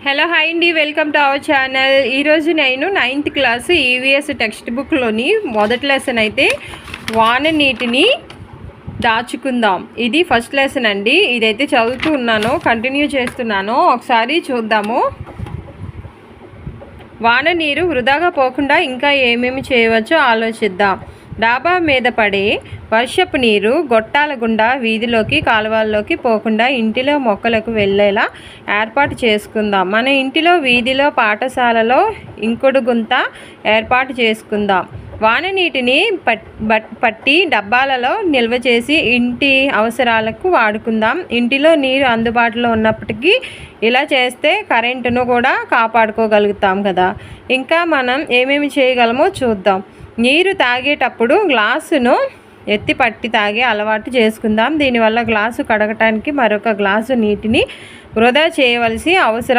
Hello hi అండి, welcome to our channel. ఈరోజు నేను 9th క్లాస్ ఈవీఎస్ టెక్స్ట్ బుక్లోని మొదటి లెసన్ అయితే వాన నీటిని దాచుకుందాం. ఇది ఫస్ట్ లెసన్ అండి. ఇదైతే చదువుతూ ఉన్నాను, కంటిన్యూ చేస్తున్నాను. ఒకసారి చూద్దాము. వాన నీరు వృధాగా పోకుండా ఇంకా ఏమేమి చేయవచ్చో ఆలోచిద్దాం. డాబా మీద పడే వర్షపు నీరు గొట్టాల గుండా వీధిలోకి కాలువల్లోకి పోకుండా ఇంటిలో మొక్కలకు వెళ్ళేలా ఏర్పాటు చేసుకుందాం. మన ఇంటిలో, వీధిలో, పాఠశాలలో ఇంకుడు గుంత ఏర్పాటు చేసుకుందాం. వాన నీటిని పట్టి డబ్బాలలో నిల్వ చేసి ఇంటి అవసరాలకు వాడుకుందాం. ఇంటిలో నీరు అందుబాటులో ఉన్నప్పటికీ ఇలా చేస్తే కరెంటును కూడా కాపాడుకోగలుగుతాం కదా. ఇంకా మనం ఏమేమి చేయగలమో చూద్దాం. నీరు తాగేటప్పుడు గ్లాసును ఎత్తి పట్టి తాగే అలవాటు చేసుకుందాం. దీనివల్ల గ్లాసు కడగటానికి మరొక గ్లాసు నీటిని వృధా చేయవలసి అవసరం